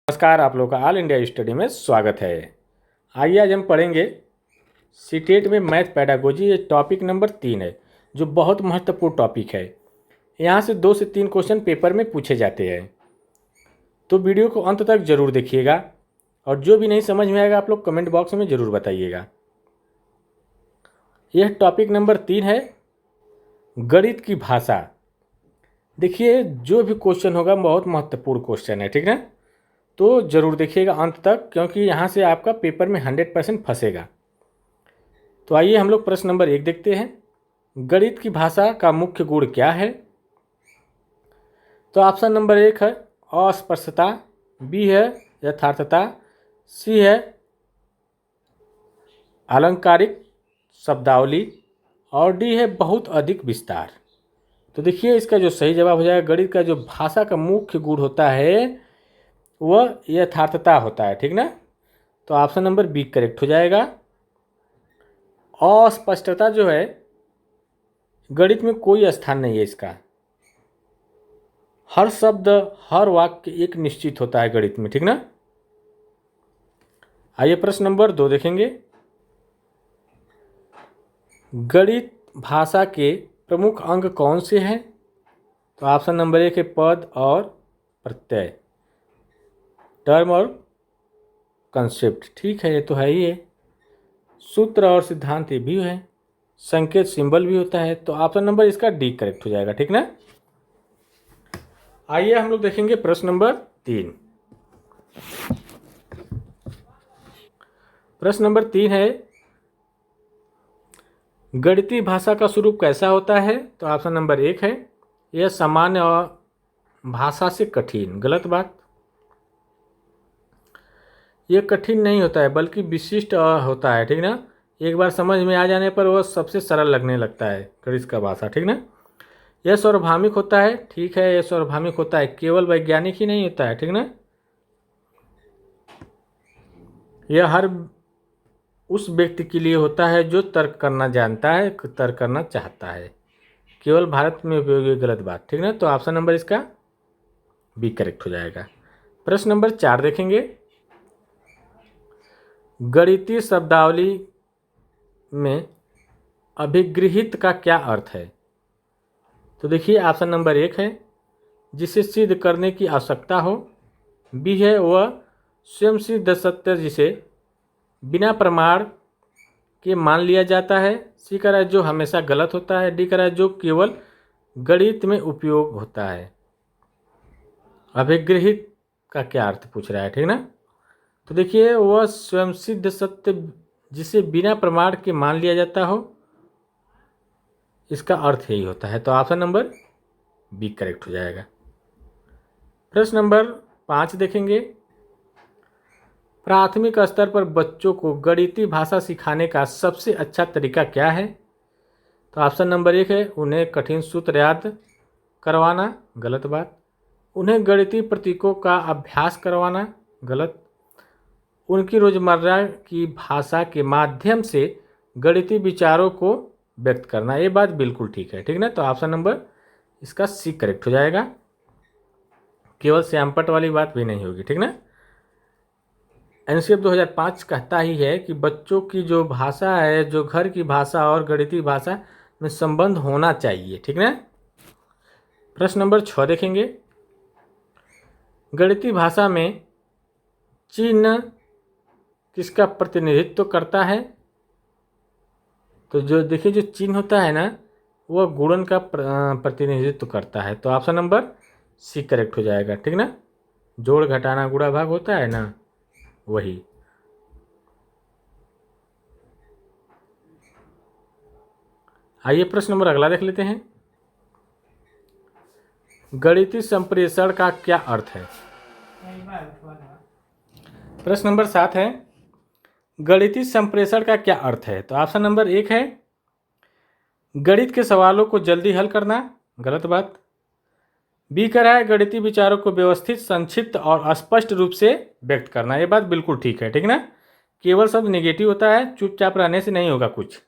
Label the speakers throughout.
Speaker 1: नमस्कार, आप लोगों का ऑल इंडिया स्टडी में स्वागत है। आइए आज हम पढ़ेंगे सीटेट में मैथ पेडागोजी। ये टॉपिक नंबर 3 है जो बहुत महत्वपूर्ण टॉपिक है। यहाँ से 2 से 3 क्वेश्चन पेपर में पूछे जाते हैं, तो वीडियो को अंत तक जरूर देखिएगा और जो भी नहीं समझ में आएगा आप लोग कमेंट बॉक्स में ज़रूर बताइएगा। यह टॉपिक नंबर 3 है, गणित की भाषा। देखिए, जो भी क्वेश्चन होगा बहुत महत्वपूर्ण क्वेश्चन है, ठीक ना, तो ज़रूर देखिएगा अंत तक, क्योंकि यहाँ से आपका पेपर में 100% फंसेगा। तो आइए हम लोग प्रश्न नंबर 1 देखते हैं। गणित की भाषा का मुख्य गुण क्या है? तो ऑप्शन नंबर 1 है अस्पष्टता, बी है यथार्थता, सी है अलंकारिक शब्दावली और डी है बहुत अधिक विस्तार। तो देखिए, इसका जो सही जवाब हो जाएगा, गणित का जो भाषा का मुख्य गुण होता है वह यथार्थता होता है, ठीक ना। तो ऑप्शन नंबर बी करेक्ट हो जाएगा। अस्पष्टता जो है, गणित में कोई स्थान नहीं है इसका। हर शब्द हर वाक्य एक निश्चित होता है गणित में, ठीक ना। आइए प्रश्न नंबर 2 देखेंगे। गणित भाषा के प्रमुख अंग कौन से हैं? तो ऑप्शन नंबर 1 है पद और प्रत्यय, टर्म और कंसेप्ट, ठीक है, ये तो है ही है। सूत्र और सिद्धांत ये भी है, संकेत सिंबल भी होता है। तो ऑप्शन नंबर इसका डी करेक्ट हो जाएगा, ठीक ना। आइए हम लोग देखेंगे प्रश्न नंबर 3। प्रश्न नंबर 3 है, गणितीय भाषा का स्वरूप कैसा होता है? तो ऑप्शन नंबर 1 है यह सामान्य और भाषा से कठिन, गलत बात। यह कठिन नहीं होता है बल्कि विशिष्ट होता है, ठीक ना। एक बार समझ में आ जाने पर वह सबसे सरल लगने लगता है गणित का भाषा, ठीक ना। यह सार्वभौमिक होता है, ठीक है, यह सार्वभौमिक होता है, केवल वैज्ञानिक ही नहीं होता है, ठीक ना। यह हर उस व्यक्ति के लिए होता है जो तर्क करना जानता है, तर्क करना चाहता है। केवल भारत में उपयोगी, गलत बात, ठीक ना। तो ऑप्शन नंबर इसका बी करेक्ट हो जाएगा। प्रश्न नंबर 4 देखेंगे। गणितीय शब्दावली में अभिगृहित का क्या अर्थ है? तो देखिए, ऑप्शन नंबर 1 है जिसे सिद्ध करने की आवश्यकता हो, बी है वह स्वयं सिद्ध सत्य जिसे बिना प्रमाण के मान लिया जाता है, सी कह रहा है जो हमेशा गलत होता है, डी कह रहा है जो केवल गणित में उपयोग होता है। अभिगृहित का क्या अर्थ पूछ रहा है, ठीक ना। तो देखिए, वह स्वयं सिद्ध सत्य जिसे बिना प्रमाण के मान लिया जाता हो, इसका अर्थ यही होता है। तो ऑप्शन नंबर बी करेक्ट हो जाएगा। प्रश्न नंबर 5 देखेंगे। प्राथमिक स्तर पर बच्चों को गणितीय भाषा सिखाने का सबसे अच्छा तरीका क्या है? तो ऑप्शन नंबर 1 है उन्हें कठिन सूत्र याद करवाना, गलत बात। उन्हें गणितीय प्रतीकों का अभ्यास करवाना, गलत। उनकी रोजमर्रा की भाषा के माध्यम से गणितीय विचारों को व्यक्त करना, ये बात बिल्कुल ठीक है, ठीक ना। तो ऑप्शन नंबर इसका सी करेक्ट हो जाएगा। केवल श्यामपट वाली बात भी नहीं होगी, ठीक ना। एनसीएफ 2005 कहता ही है कि बच्चों की जो भाषा है, जो घर की भाषा और गणितीय भाषा में संबंध होना चाहिए, ठीक ना। प्रश्न नंबर 6 देखेंगे। गणितीय भाषा में चिन्ह किसका प्रतिनिधित्व करता है? तो जो देखिए, जो चिन्ह होता है ना, वह गुणन का प्रतिनिधित्व करता है। तो ऑप्शन नंबर सी करेक्ट हो जाएगा, ठीक ना। जोड़ घटाना गुणा भाग होता है ना, वही। आइए प्रश्न नंबर अगला देख लेते हैं। गणितीय संप्रेषण का क्या अर्थ है? प्रश्न नंबर 7 है गणितीय संप्रेषण का क्या अर्थ है? तो ऑप्शन नंबर 1 है गणित के सवालों को जल्दी हल करना, गलत बात। बी कह रहा है गणितीय विचारों को व्यवस्थित, संक्षिप्त और स्पष्ट रूप से व्यक्त करना, ये बात बिल्कुल ठीक है, ठीक ना। केवल शब्द नेगेटिव होता है, चुपचाप रहने से नहीं होगा कुछ।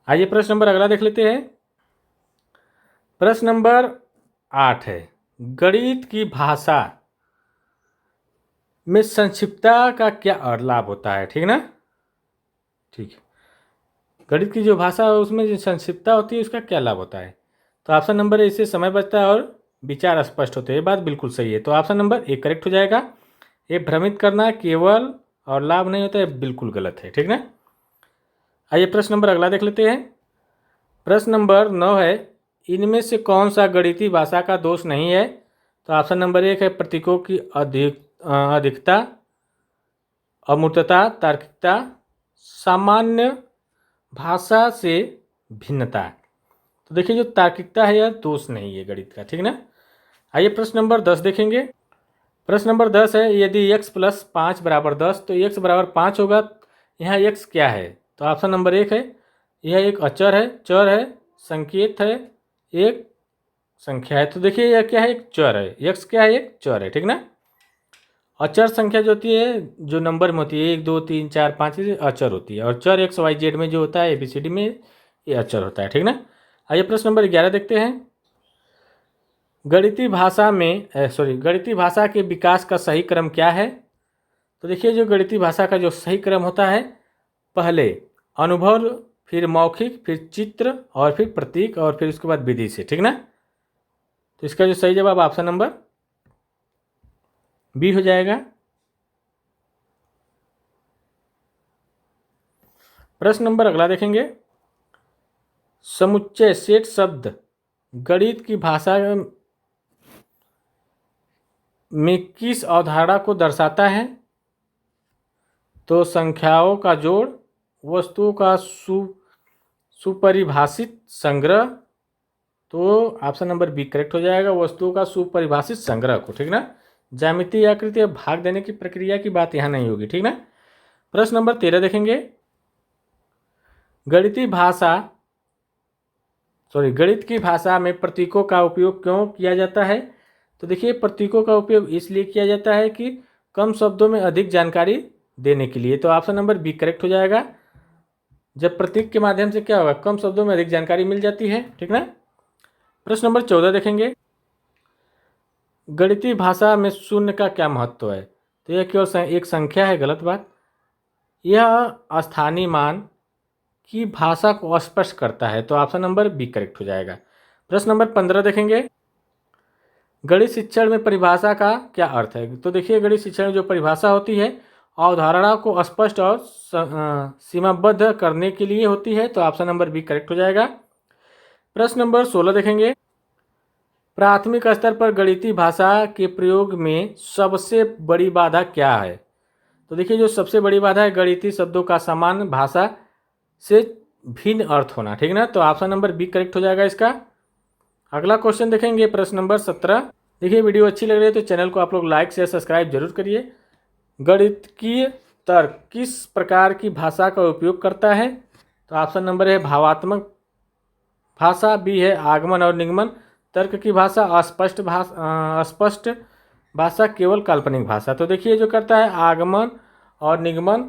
Speaker 1: आइए प्रश्न नंबर अगला देख लेते हैं। प्रश्न नंबर 8 है गणित की भाषा में संक्षिप्तता का क्या लाभ होता है, ठीक ना। ठीक है, गणित की जो भाषा है उसमें जो संक्षिप्तता होती है उसका क्या लाभ होता है। तो ऑप्शन नंबर ए, इससे समय बचता है और विचार स्पष्ट होते हैं। ये बात बिल्कुल सही है, तो ऑप्शन नंबर ए करेक्ट हो जाएगा। ये भ्रमित करना केवल और लाभ नहीं होता है, बिल्कुल गलत है, ठीक ना। आइए प्रश्न नंबर अगला देख लेते हैं। प्रश्न नंबर 9 है, इनमें से कौन सा गणितीय भाषा का दोष नहीं है। तो ऑप्शन नंबर 1 है प्रतीकों की अधिकता, अमूर्तता, तार्किकता, सामान्य भाषा से भिन्नता। तो देखिए जो तार्किकता है यह दोष नहीं है गणित का, ठीक ना। आइए प्रश्न नंबर 10 देखेंगे। प्रश्न नंबर 10 है, यदि x + 5 = 10 तो x = 5 होगा। यहाँ x क्या है। तो ऑप्शन नंबर 1 है, यह एक अचर है, चर है, संकेत है, एक संख्या है। तो देखिए यह क्या है, एक चर है। x क्या है, एक चर है, ठीक ना। अचर संख्या जो होती है, जो नंबर में होती है 1 2 3 4 5, ये अचर होती है। और चर XYZ में जो होता है ABCD में, ये अचर होता है, ठीक ना। आइए प्रश्न नंबर 11 देखते हैं। गणितीय भाषा के विकास का सही क्रम क्या है। तो देखिए जो गणितीय भाषा का जो सही क्रम होता है, पहले अनुभव, फिर मौखिक, फिर चित्र और फिर प्रतीक और फिर उसके बाद विधि से, ठीक ना। तो इसका जो सही जवाब ऑप्शन नंबर बी हो जाएगा। प्रश्न नंबर अगला देखेंगे। समुच्चय सेट शब्द गणित की भाषा में किस अवधारणा को दर्शाता है। तो संख्याओं का जोड़, वस्तुओं का सुपरिभाषित संग्रह। तो ऑप्शन नंबर बी करेक्ट हो जाएगा, वस्तुओं का सुपरिभाषित संग्रह को, ठीक ना। ज्यामिति आकृति या भाग देने की प्रक्रिया की बात यहाँ नहीं होगी, ठीक ना। प्रश्न नंबर 13 देखेंगे। गणित की भाषा में प्रतीकों का उपयोग क्यों किया जाता है। तो देखिए प्रतीकों का उपयोग इसलिए किया जाता है कि कम शब्दों में अधिक जानकारी देने के लिए। तो ऑप्शन नंबर बी करेक्ट हो जाएगा। जब प्रतीक के माध्यम से क्या होगा, कम शब्दों में अधिक जानकारी मिल जाती है, ठीक ना। प्रश्न नंबर 14 देखेंगे। गणितीय भाषा में शून्य का क्या महत्व है। तो यह केवल एक संख्या है, गलत बात। यह स्थानीय मान की भाषा को स्पष्ट करता है। तो ऑप्शन नंबर बी करेक्ट हो जाएगा। प्रश्न नंबर 15 देखेंगे। गणित शिक्षण में परिभाषा का क्या अर्थ है। तो देखिए गणित शिक्षण में जो परिभाषा होती है, अवधारणा को स्पष्ट और सीमाबद्ध करने के लिए होती है। तो ऑप्शन नंबर बी करेक्ट हो जाएगा। प्रश्न नंबर 16 देखेंगे। प्राथमिक स्तर पर गणितीय भाषा के प्रयोग में सबसे बड़ी बाधा क्या है। तो देखिए जो सबसे बड़ी बाधा है, गणितीय शब्दों का सामान्य भाषा से भिन्न अर्थ होना, ठीक ना। तो ऑप्शन नंबर बी करेक्ट हो जाएगा इसका। अगला क्वेश्चन देखेंगे, प्रश्न नंबर 17। देखिए वीडियो अच्छी लग रही है तो चैनल को आप लोग लाइक शेयर सब्सक्राइब जरूर करिए। गणितीय तर्क किस प्रकार की भाषा का उपयोग करता है। तो ऑप्शन नंबर है भावात्मक भाषा, बी है आगमन और निगमन। तर्क की भाषा अस्पष्ट भाषा, केवल काल्पनिक भाषा। तो देखिए जो करता है आगमन और निगमन,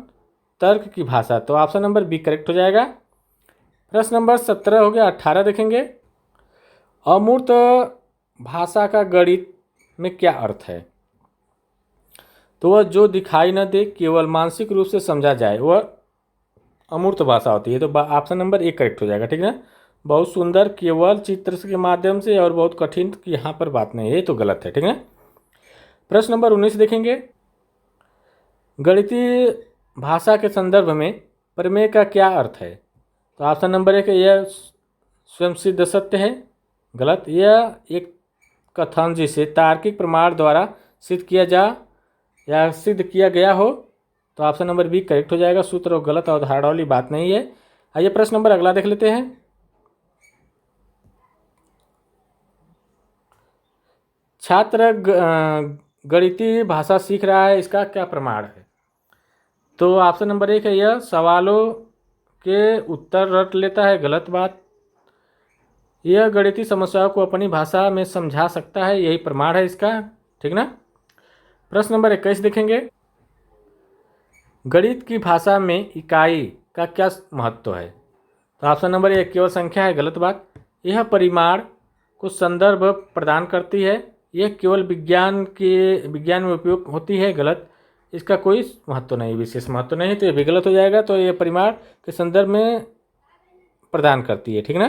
Speaker 1: तर्क की भाषा। तो ऑप्शन नंबर बी करेक्ट हो जाएगा। प्रश्न नंबर 17 हो गया। 18 देखेंगे। अमूर्त भाषा का गणित में क्या अर्थ है। तो वह जो दिखाई न दे, केवल मानसिक रूप से समझा जाए, वह अमूर्त भाषा होती है। तो ऑप्शन नंबर ए करेक्ट हो जाएगा, ठीक है। बहुत सुंदर, केवल चित्र के माध्यम से, और बहुत कठिन की यहाँ पर बात नहीं है, तो गलत है, ठीक है। प्रश्न नंबर 19 देखेंगे। गणितीय भाषा के संदर्भ में प्रमेय का क्या अर्थ है। तो ऑप्शन नंबर 1 यह स्वयं सिद्ध सत्य है, गलत। यह एक कथन जिसे तार्किक प्रमाण द्वारा सिद्ध किया गया हो। तो ऑप्शन नंबर बी करेक्ट हो जाएगा। सूत्र और गलत अवधारणा वाली बात नहीं है। आइए प्रश्न नंबर अगला देख लेते हैं। छात्र गणितीय भाषा सीख रहा है, इसका क्या प्रमाण है। तो ऑप्शन नंबर 1 है यह सवालों के उत्तर रट लेता है, गलत बात। यह गणितीय समस्याओं को अपनी भाषा में समझा सकता है, यही प्रमाण है इसका, ठीक ना। प्रश्न नंबर 21 देखेंगे। गणित की भाषा में इकाई का क्या महत्व है। तो ऑप्शन नंबर 1 केवल संख्या है, गलत बात। यह परिमाण को संदर्भ प्रदान करती है, यह केवल विज्ञान में उपयोग होती है, गलत। इसका कोई महत्व नहीं, विशेष महत्व नहीं, तो ये भी गलत हो जाएगा। तो ये परिमाण के संदर्भ में प्रदान करती है, ठीक ना।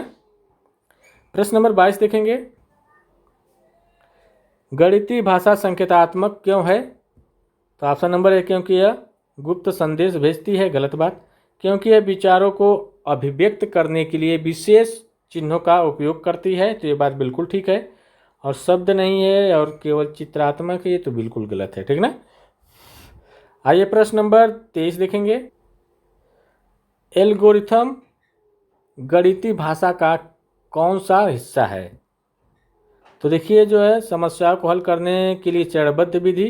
Speaker 1: प्रश्न नंबर 22 देखेंगे, गणितीय भाषा संकेतात्मक क्यों है? तो ऑप्शन नंबर है क्योंकि यह गुप्त संदेश भेजती है, गलत बात। क्योंकि यह विचारों को अभिव्यक्त करने के लिए विशेष चिन्हों का उपयोग करती है, तो ये बात बिल्कुल ठीक है। और शब्द नहीं है और केवल चित्रात्मक है, तो बिल्कुल गलत है, ठीक ना। आइए प्रश्न नंबर 23 देखेंगे, एल्गोरिथम गणितीय भाषा का कौन सा हिस्सा है? तो देखिए जो है समस्याओं को हल करने के लिए चरणबद्ध विधि,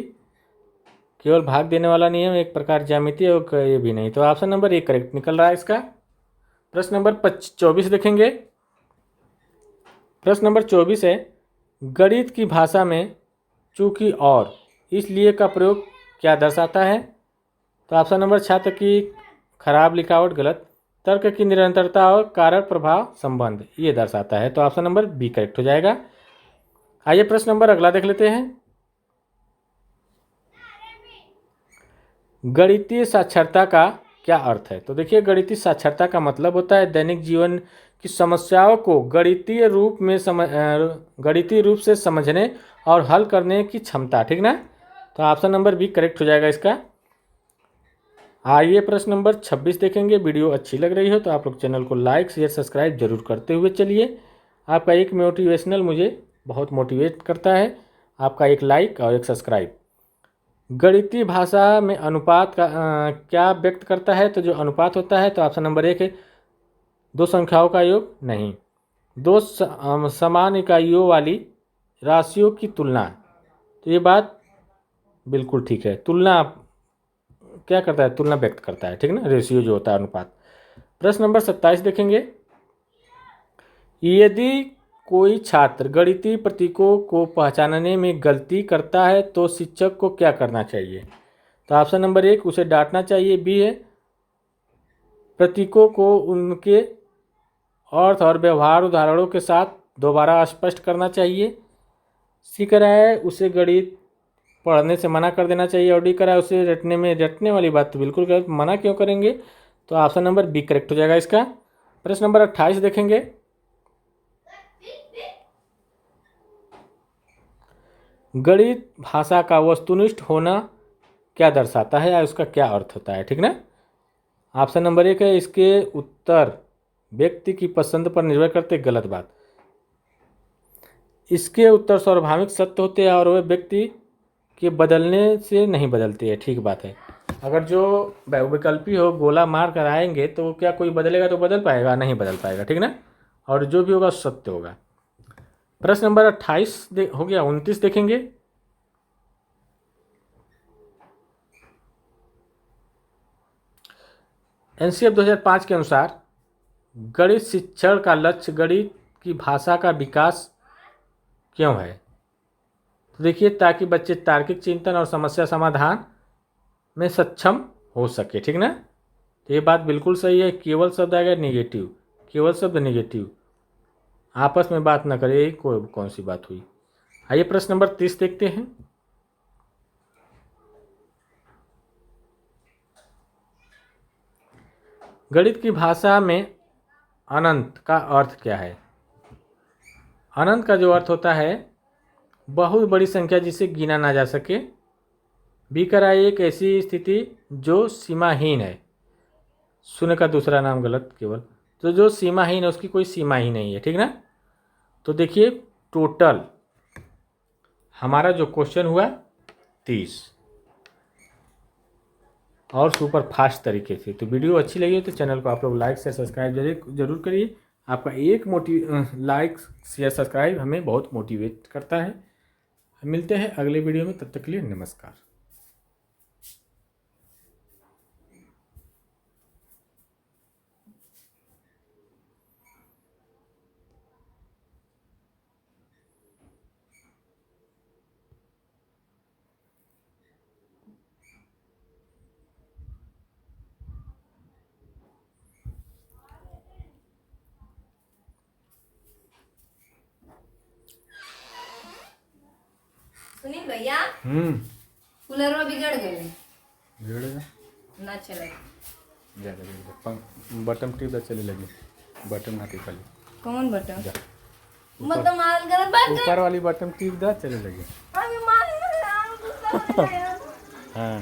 Speaker 1: केवल भाग देने वाला नियम, एक प्रकार ज्यामिति और ये भी नहीं, तो ऑप्शन नंबर ए करेक्ट निकल रहा है इसका। प्रश्न नंबर 24 देखेंगे, प्रश्न नंबर 24 है, गणित की भाषा में चूंकि और इसलिए का प्रयोग क्या दर्शाता है? तो ऑप्शन नंबर छात्र की खराब लिखावट, गलत। तर्क की निरंतरता और कारक प्रभाव संबंध, ये दर्शाता है, तो ऑप्शन नंबर बी करेक्ट हो जाएगा। आइए प्रश्न नंबर अगला देख लेते हैं, गणितीय साक्षरता का क्या अर्थ है? तो देखिए गणितीय साक्षरता का मतलब होता है दैनिक जीवन की समस्याओं को गणितीय रूप से समझने और हल करने की क्षमता, ठीक ना। तो ऑप्शन नंबर बी करेक्ट हो जाएगा इसका। आइए प्रश्न नंबर 26 देखेंगे। वीडियो अच्छी लग रही हो तो आप लोग चैनल को लाइक शेयर सब्सक्राइब जरूर करते हुए चलिए। आपका एक मोटिवेशनल मुझे बहुत मोटिवेट करता है, आपका एक लाइक और एक सब्सक्राइब। गणितीय भाषा में अनुपात का क्या व्यक्त करता है? तो जो अनुपात होता है, तो ऑप्शन नंबर एक है दो संख्याओं का योग, नहीं, दो समान इकाइयों वाली राशियों की तुलना, तो ये बात बिल्कुल ठीक है। तुलना क्या करता है? तुलना व्यक्त करता है, ठीक ना, रेशियो जो होता है अनुपात। प्रश्न नंबर 27 देखेंगे, यदि कोई छात्र गणितीय प्रतीकों को पहचानने में गलती करता है तो शिक्षक को क्या करना चाहिए? तो ऑप्शन नंबर एक उसे डांटना चाहिए, बी है प्रतीकों को उनके अर्थ और व्यवहार उदाहरणों के साथ दोबारा स्पष्ट करना चाहिए, सी कह रहा है उसे गणित पढ़ने से मना कर देना चाहिए, और डी कह रहा है उसे रटने वाली बात तो बिल्कुल गलत, मना क्यों करेंगे? तो ऑप्शन नंबर बी करेक्ट हो जाएगा इसका। प्रश्न नंबर 28 देखेंगे, गणित भाषा का वस्तुनिष्ठ होना क्या दर्शाता है या उसका क्या अर्थ होता है, ठीक ना। ऑप्शन नंबर एक है इसके उत्तर व्यक्ति की पसंद पर निर्भर करते, गलत बात। इसके उत्तर सार्वभौमिक सत्य होते हैं और वह व्यक्ति के बदलने से नहीं बदलते हैं, ठीक बात है। अगर जो वैकल्पी हो गोला मार कर आएंगे तो क्या कोई बदलेगा? तो बदल पाएगा? नहीं बदल पाएगा, ठीक ना। और जो भी होगा सत्य होगा। प्रश्न नंबर 28 हो गया। 29 देखेंगे, एनसीएफ 2005 के अनुसार गणित शिक्षण का लक्ष्य गणित की भाषा का विकास क्यों है? तो देखिए ताकि बच्चे तार्किक चिंतन और समस्या समाधान में सक्षम हो सके, ठीक ना। तो ये बात बिल्कुल सही है। केवल शब्द आएगा निगेटिव, केवल शब्द निगेटिव, आपस में बात न करे, कौन सी बात हुई। आइए प्रश्न नंबर 30 देखते हैं, गणित की भाषा में अनंत का अर्थ क्या है? अनंत का जो अर्थ होता है बहुत बड़ी संख्या जिसे गिना ना जा सके, बी करा एक ऐसी स्थिति जो सीमाहीन है, शून्य का दूसरा नाम गलत, केवल तो जो सीमाहीन है उसकी कोई सीमा ही नहीं है, ठीक ना। तो देखिए टोटल हमारा जो क्वेश्चन हुआ 30 और सुपर फास्ट तरीके से। तो वीडियो अच्छी लगी तो चैनल को आप लोग लाइक शेयर सब्सक्राइब जरूर करिए। आपका एक लाइक शेयर सब्सक्राइब हमें बहुत मोटिवेट करता है। मिलते हैं अगले वीडियो में, तब तक के लिए नमस्कार।
Speaker 2: सुनील भैया कूलर में बिगड़ गए।
Speaker 1: भिड़ेगा
Speaker 2: ना चले।
Speaker 1: बटन टिप दा चले लगी। बटन ना टिप खाली।
Speaker 2: कौन बटन?
Speaker 1: जा
Speaker 2: मतलब मार गलत बात
Speaker 1: ऊपर वाली बटन टिप दा चले लगी।
Speaker 2: अभी मार
Speaker 1: हाँ